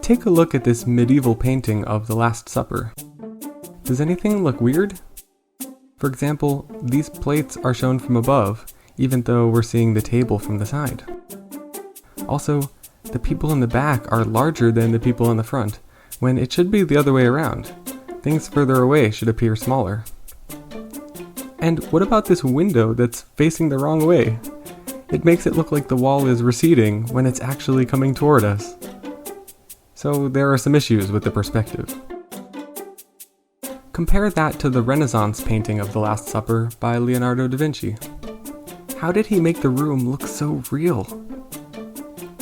Take a look at this medieval painting of the Last Supper. Does anything look weird? For example, these plates are shown from above, even though we're seeing the table from the side. Also, the people in the back are larger than the people in the front, when it should be the other way around. Things further away should appear smaller. And what about this window that's facing the wrong way? It makes it look like the wall is receding when it's actually coming toward us. So there are some issues with the perspective. Compare that to the Renaissance painting of the Last Supper by Leonardo da Vinci. How did he make the room look so real?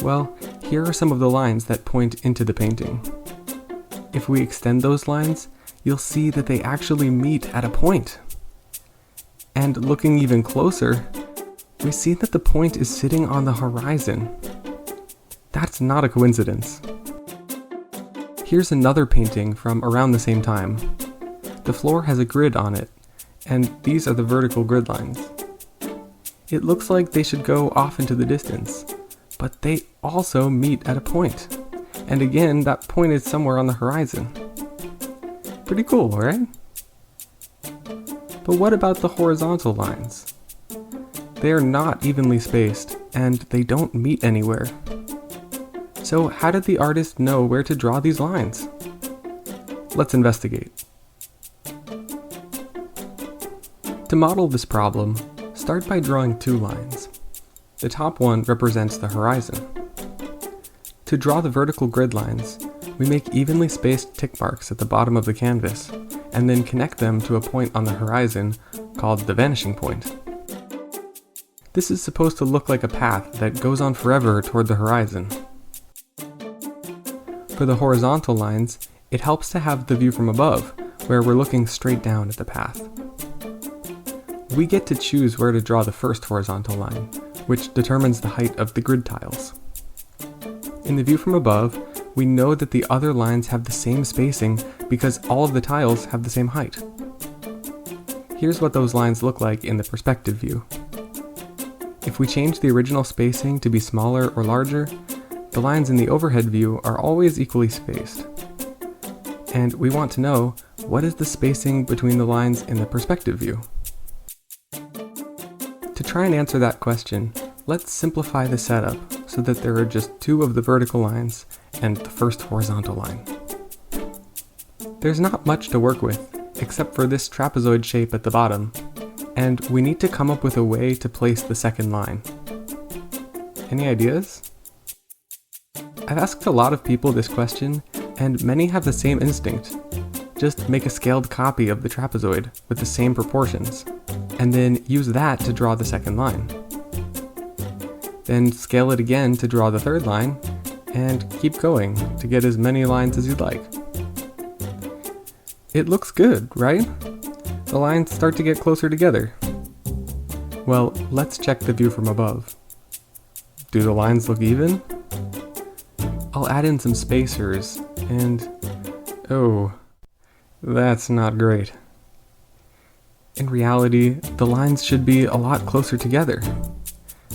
Well, here are some of the lines that point into the painting. If we extend those lines, you'll see that they actually meet at a point. And looking even closer, we see that the point is sitting on the horizon. That's not a coincidence. Here's another painting from around the same time. The floor has a grid on it, and these are the vertical grid lines. It looks like they should go off into the distance, but they also meet at a point. And again, that point is somewhere on the horizon. Pretty cool, right? But what about the horizontal lines? They are not evenly spaced, and they don't meet anywhere. So how did the artist know where to draw these lines? Let's investigate. To model this problem, start by drawing two lines. The top one represents the horizon. To draw the vertical grid lines, we make evenly spaced tick marks at the bottom of the canvas, and then connect them to a point on the horizon called the vanishing point. This is supposed to look like a path that goes on forever toward the horizon. For the horizontal lines, it helps to have the view from above, where we're looking straight down at the path. We get to choose where to draw the first horizontal line, which determines the height of the grid tiles. In the view from above, we know that the other lines have the same spacing because all of the tiles have the same height. Here's what those lines look like in the perspective view. If we change the original spacing to be smaller or larger, the lines in the overhead view are always equally spaced. And we want to know, what is the spacing between the lines in the perspective view? To try and answer that question, let's simplify the setup so that there are just two of the vertical lines and the first horizontal line. There's not much to work with, except for this trapezoid shape at the bottom, and we need to come up with a way to place the second line. Any ideas? I've asked a lot of people this question, and many have the same instinct. Just make a scaled copy of the trapezoid with the same proportions, and then use that to draw the second line. Then scale it again to draw the third line, and keep going to get as many lines as you'd like. It looks good, right? The lines start to get closer together. Well, let's check the view from above. Do the lines look even? I'll add in some spacers, and oh, that's not great. In reality, the lines should be a lot closer together,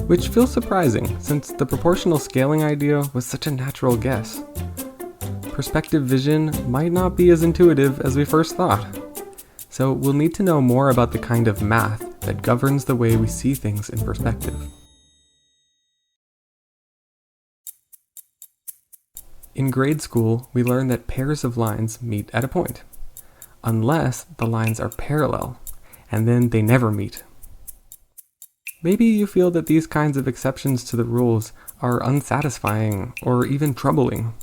which feels surprising since the proportional scaling idea was such a natural guess. Perspective vision might not be as intuitive as we first thought, so we'll need to know more about the kind of math that governs the way we see things in perspective. In grade school, we learn that pairs of lines meet at a point, unless the lines are parallel, and then they never meet. Maybe you feel that these kinds of exceptions to the rules are unsatisfying or even troubling.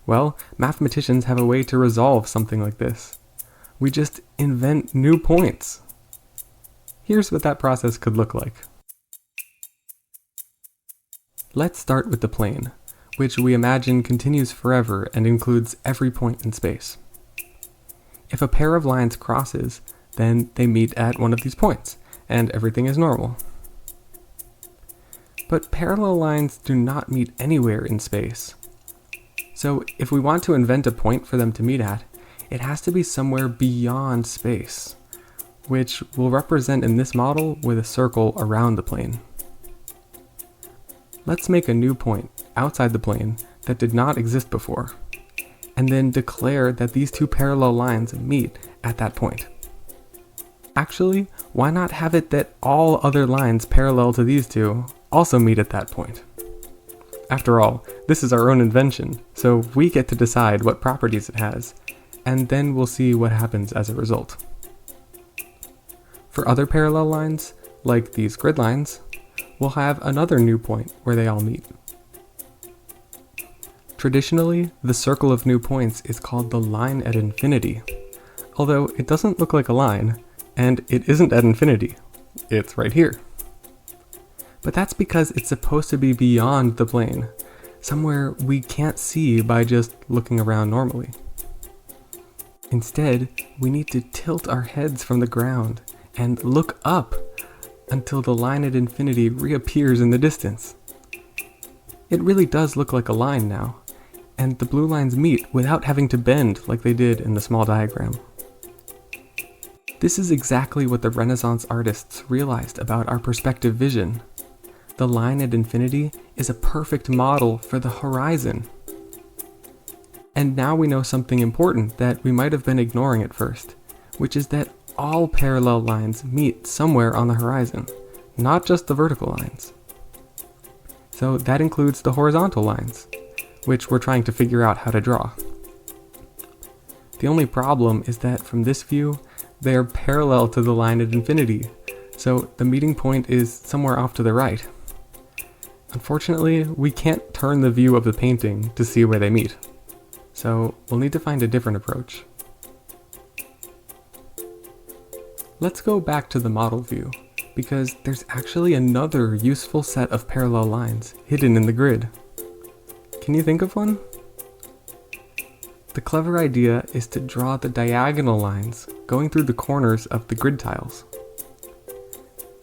Well, mathematicians have a way to resolve something like this. We just invent new points. Here's what that process could look like. Let's start with the plane, which we imagine continues forever and includes every point in space. If a pair of lines crosses, then they meet at one of these points, and everything is normal. But parallel lines do not meet anywhere in space. So if we want to invent a point for them to meet at, it has to be somewhere beyond space, which we'll represent in this model with a circle around the plane. Let's make a new point outside the plane that did not exist before, and then declare that these two parallel lines meet at that point. Actually, why not have it that all other lines parallel to these two also meet at that point? After all, this is our own invention, so we get to decide what properties it has, and then we'll see what happens as a result. For other parallel lines, like these grid lines, we'll have another new point where they all meet. Traditionally, the circle of new points is called the line at infinity, although it doesn't look like a line, and it isn't at infinity. It's right here. But that's because it's supposed to be beyond the plane, somewhere we can't see by just looking around normally. Instead, we need to tilt our heads from the ground and look up until the line at infinity reappears in the distance. It really does look like a line now, and the blue lines meet without having to bend like they did in the small diagram. This is exactly what the Renaissance artists realized about our perspective vision. The line at infinity is a perfect model for the horizon. And now we know something important that we might have been ignoring at first, which is that all parallel lines meet somewhere on the horizon, not just the vertical lines. So that includes the horizontal lines, which we're trying to figure out how to draw. The only problem is that from this view, they are parallel to the line at infinity, so the meeting point is somewhere off to the right. Unfortunately, we can't turn the view of the painting to see where they meet, so we'll need to find a different approach. Let's go back to the model view, because there's actually another useful set of parallel lines hidden in the grid. Can you think of one? The clever idea is to draw the diagonal lines going through the corners of the grid tiles.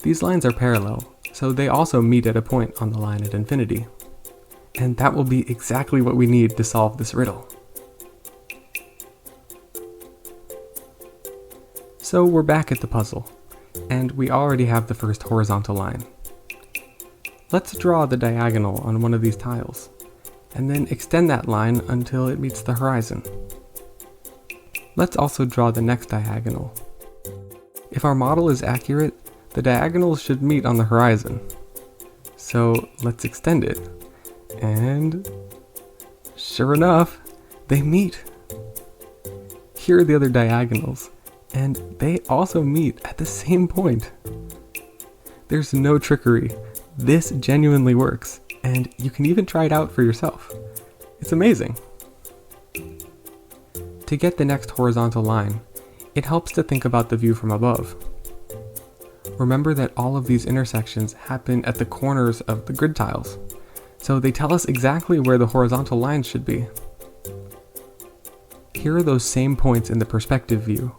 These lines are parallel, so they also meet at a point on the line at infinity. And that will be exactly what we need to solve this riddle. So we're back at the puzzle, and we already have the first horizontal line. Let's draw the diagonal on one of these tiles, and then extend that line until it meets the horizon. Let's also draw the next diagonal. If our model is accurate, the diagonals should meet on the horizon. So let's extend it. And sure enough, they meet. Here are the other diagonals, and they also meet at the same point. There's no trickery. This genuinely works, and you can even try it out for yourself. It's amazing. To get the next horizontal line, it helps to think about the view from above. Remember that all of these intersections happen at the corners of the grid tiles, so they tell us exactly where the horizontal lines should be. Here are those same points in the perspective view,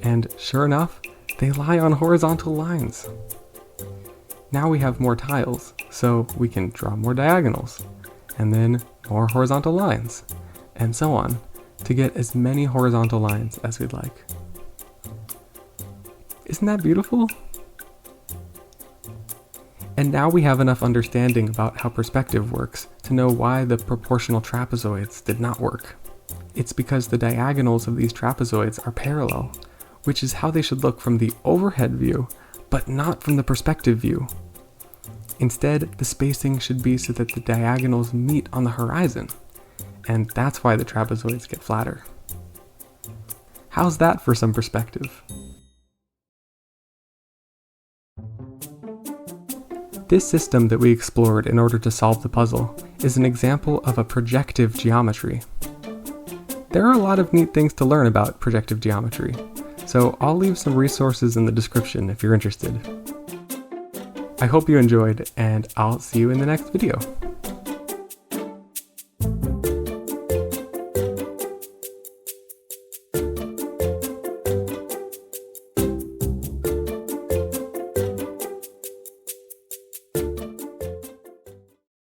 and sure enough, they lie on horizontal lines. Now we have more tiles, so we can draw more diagonals, and then more horizontal lines, and so on, to get as many horizontal lines as we'd like. Isn't that beautiful? And now we have enough understanding about how perspective works to know why the proportional trapezoids did not work. It's because the diagonals of these trapezoids are parallel, which is how they should look from the overhead view, but not from the perspective view. Instead, the spacing should be so that the diagonals meet on the horizon, and that's why the trapezoids get flatter. How's that for some perspective? This system that we explored in order to solve the puzzle is an example of a projective geometry. There are a lot of neat things to learn about projective geometry, so I'll leave some resources in the description if you're interested. I hope you enjoyed, and I'll see you in the next video.